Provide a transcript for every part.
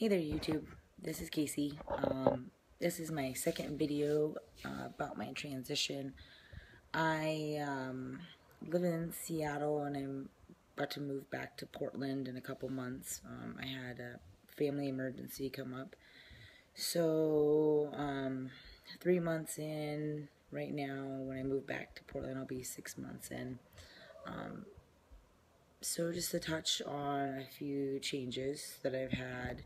Hey there YouTube, this is Casey. This is my second video about my transition. I live in Seattle and I'm about to move back to Portland in a couple months. I had a family emergency come up. So 3 months in right now. When I move back to Portland, I'll be 6 months in. So just to touch on a few changes that I've had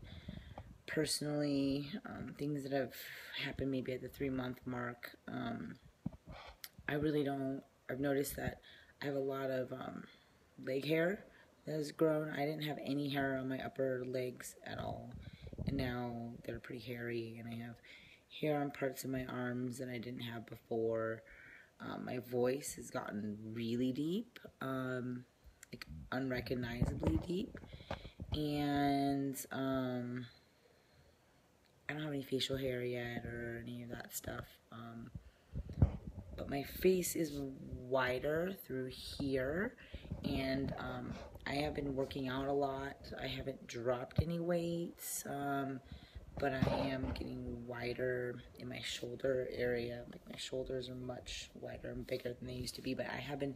personally, things that have happened maybe at the 3-month mark. I've noticed that I have a lot of leg hair that has grown. I didn't have any hair on my upper legs at all, and now they're pretty hairy, and I have hair on parts of my arms that I didn't have before. My voice has gotten really deep, like unrecognizably deep, and I don't have any facial hair yet or any of that stuff, but my face is wider through here, and I have been working out a lot. I haven't dropped any weights, but I am getting wider in my shoulder area. Like, my shoulders are much wider and bigger than they used to be, but I have been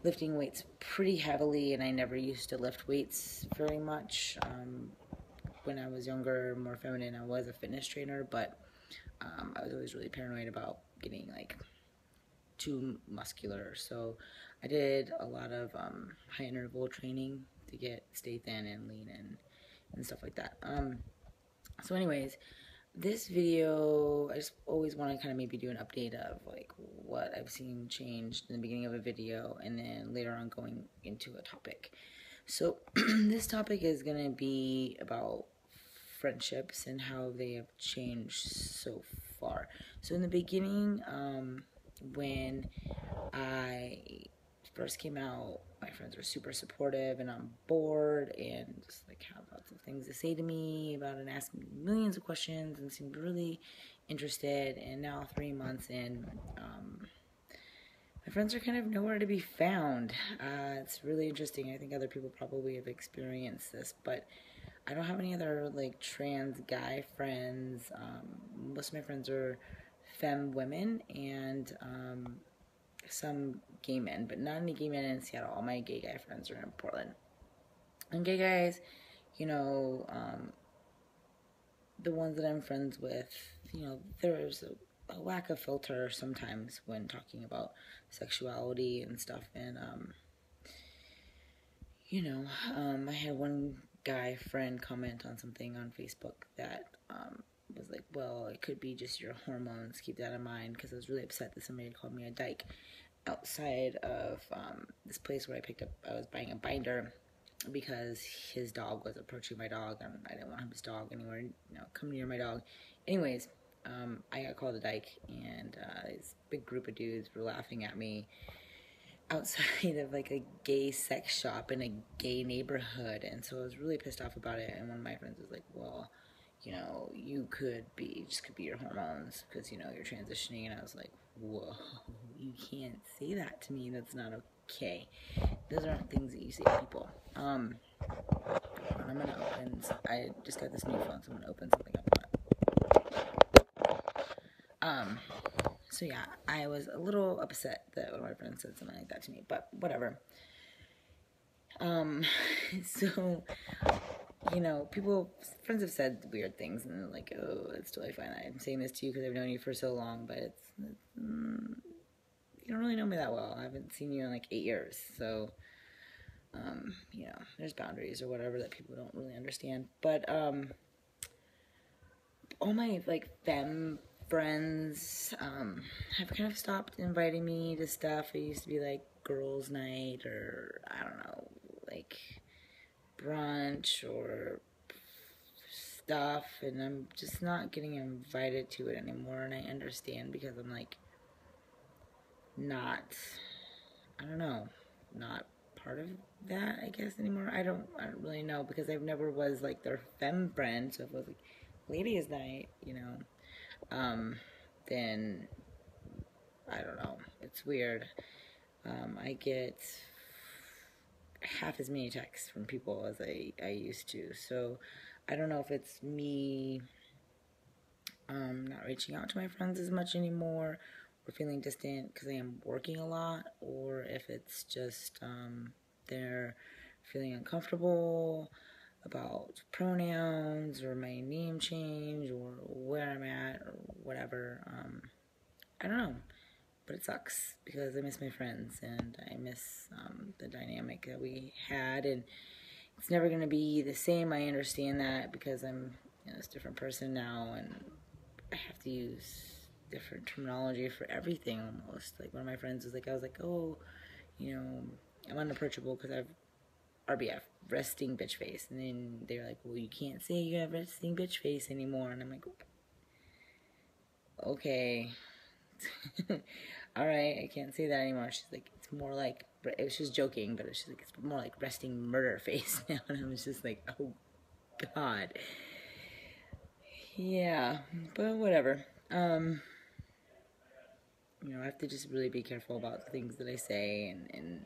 lifting weights pretty heavily, and I never used to lift weights very much. When I was younger, more feminine, I was a fitness trainer, but I was always really paranoid about getting like too muscular. So I did a lot of high interval training to stay thin and lean and stuff like that. So anyways, this video, I just always want to kind of maybe do an update of like what I've seen changed in the beginning of a video, and then later on going into a topic. So this topic is going to be about friendships and how they have changed so far. So in the beginning, when I first came out, my friends were super supportive and on board, and just like have lots of things to say to me about and ask me millions of questions and seemed really interested. And now 3 months in, my friends are kind of nowhere to be found. It's really interesting. I think other people probably have experienced this, but I don't have any other like trans guy friends. Most of my friends are femme women, and some gay men, but not any gay men in Seattle. All my gay guy friends are in Portland. And gay guys, you know, the ones that I'm friends with, you know, there's a lack of filter sometimes when talking about sexuality and stuff. And you know, I had one guy friend comment on something on Facebook that was like, well, it could be just your hormones, keep that in mind, because I was really upset that somebody had called me a dyke outside of this place where I was buying a binder because his dog was approaching my dog, and I didn't want his dog anywhere, you know, come near my dog. Anyways, I got called a dyke, and this big group of dudes were laughing at me outside of like a gay sex shop in a gay neighborhood. And so I was really pissed off about it, and one of my friends was like, well, you know, just could be your hormones, because, you know, you're transitioning. And I was like, whoa, you can't say that to me, that's not okay. Those aren't things that you say to people. I'm gonna open, I just got this new phone, so I'm gonna open something up on it. So yeah, I was a little upset that one of my friends said something like that to me, but whatever. So, you know, friends have said weird things, and they're like, oh, it's totally fine. I'm saying this to you because I've known you for so long, but you don't really know me that well. I haven't seen you in like 8 years, so, you know, there's boundaries or whatever that people don't really understand. But, all my, like, femme friends have kind of stopped inviting me to stuff. It used to be like girls' night, or I don't know, like brunch or stuff, and I'm just not getting invited to it anymore. And I understand, because I'm like not part of that, I guess, anymore. I don't really know, because I've never was like their femme friend. So if it was like ladies' night, you know, then I don't know, it's weird. I get half as many texts from people as I used to, so I don't know if it's me not reaching out to my friends as much anymore, or feeling distant because I am working a lot, or if it's just they're feeling uncomfortable about pronouns or my name change or where I'm at or whatever. I don't know, but it sucks because I miss my friends and I miss the dynamic that we had, and it's never going to be the same. I understand that because I'm a different person now, and I have to use different terminology for everything almost. Like one of my friends was like, I was like, oh, I'm unapproachable because I've RBF, resting bitch face. And then they were like, well, you can't say you have resting bitch face anymore. And I'm like, okay. All right, I can't say that anymore. She's like, it's more like, it was just joking, but she's like, it's more like resting murder face now. And I was just like, oh, God. Yeah, but whatever. I have to just really be careful about the things that I say and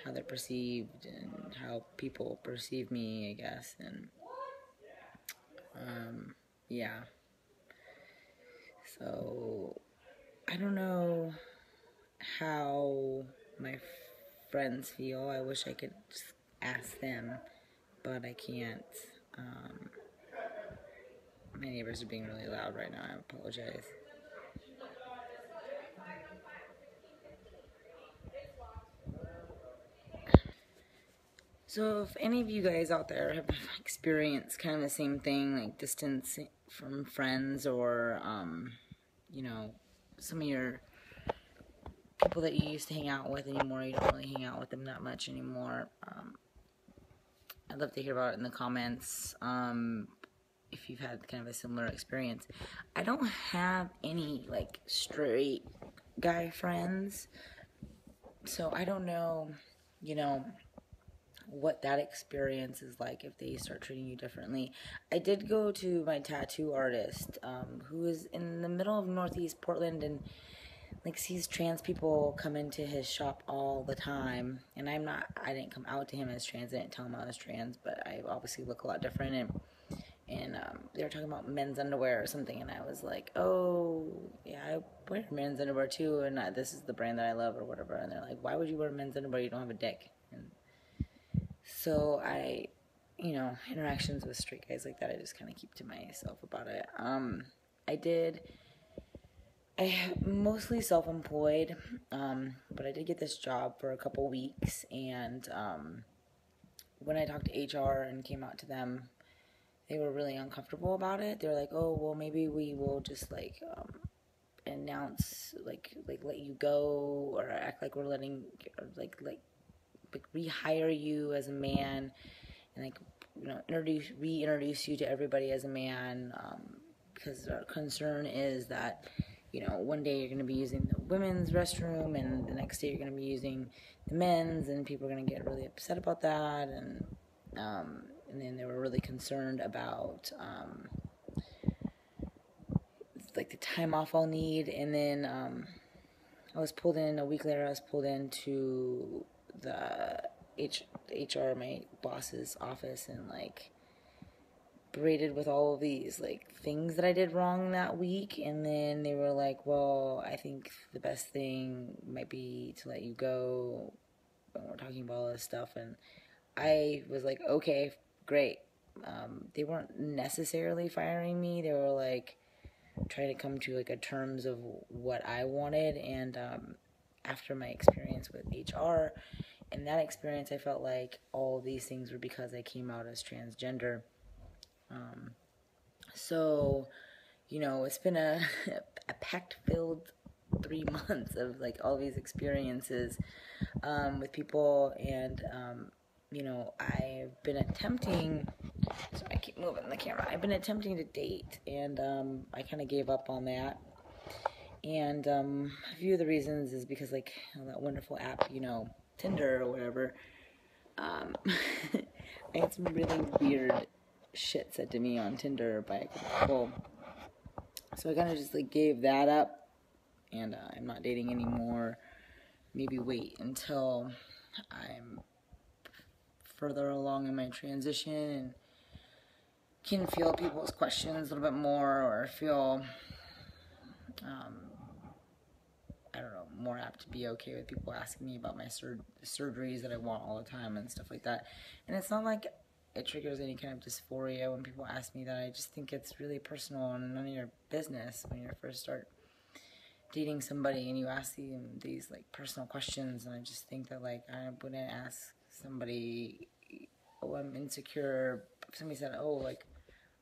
how they're perceived and how people perceive me, I guess. And, yeah. So, I don't know how my friends feel. I wish I could just ask them, but I can't. My neighbors are being really loud right now. I apologize. So if any of you guys out there have experienced kind of the same thing, like distance from friends or, some of your people that you used to hang out with anymore, you don't really hang out with them that much anymore, I'd love to hear about it in the comments, if you've had kind of a similar experience. I don't have any, like, straight guy friends, so I don't know, what that experience is like if they start treating you differently. I did go to my tattoo artist, who is in the middle of Northeast Portland and like sees trans people come into his shop all the time. And I didn't come out to him as trans, I didn't tell him I was trans, but I obviously look a lot different. And they were talking about men's underwear or something, and I was like, oh, yeah, I wear men's underwear too, and this is the brand that I love or whatever. And they're like, why would you wear men's underwear? You don't have a dick. And so interactions with straight guys like that, I just kind of keep to myself about it. I mostly self-employed, but I did get this job for a couple weeks, and when I talked to HR and came out to them, they were really uncomfortable about it. They were like, oh, well, maybe we will just, announce, let you go, or act like we're letting, rehire you as a man, and reintroduce you to everybody as a man, because our concern is that one day you're going to be using the women's restroom and the next day you're going to be using the men's, and people are going to get really upset about that. And then they were really concerned about the time off I'll need. And then I was pulled in a week later. I was pulled into the HR, my boss's office, and berated with all of these things that I did wrong that week. And then they were like, well, I think the best thing might be to let you go, and we're talking about all this stuff. And I was like, okay, great. They weren't necessarily firing me. They were trying to come to a terms of what I wanted. And after my experience with HR, in that experience, I felt like all these things were because I came out as transgender. So, it's been a packed-filled 3 months of all these experiences with people, and I've been attempting. So I keep moving the camera. I've been attempting to date, and I kind of gave up on that. And a few of the reasons is because that wonderful app, Tinder or whatever. I had some really weird shit said to me on Tinder by a couple people. So I kind of just gave that up, and I'm not dating anymore. Maybe wait until I'm further along in my transition and can feel people's questions a little bit more, or feel, I don't know, more apt to be okay with people asking me about my surgeries that I want all the time and stuff like that. And it's not like it triggers any kind of dysphoria when people ask me that. I just think it's really personal and none of your business when you first start dating somebody and you ask them these like personal questions. And I just think that like I wouldn't ask somebody, oh, I'm insecure. If somebody said, oh, like,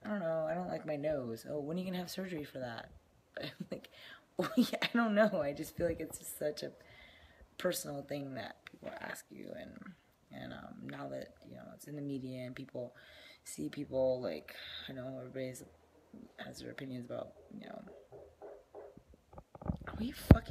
I don't know, I don't like my nose. Oh, when are you gonna have surgery for that? I'm like, well, yeah, I don't know. I just feel like it's just such a personal thing that people ask you, and now that it's in the media and people see people, like, I know everybody has their opinions about, are we fucking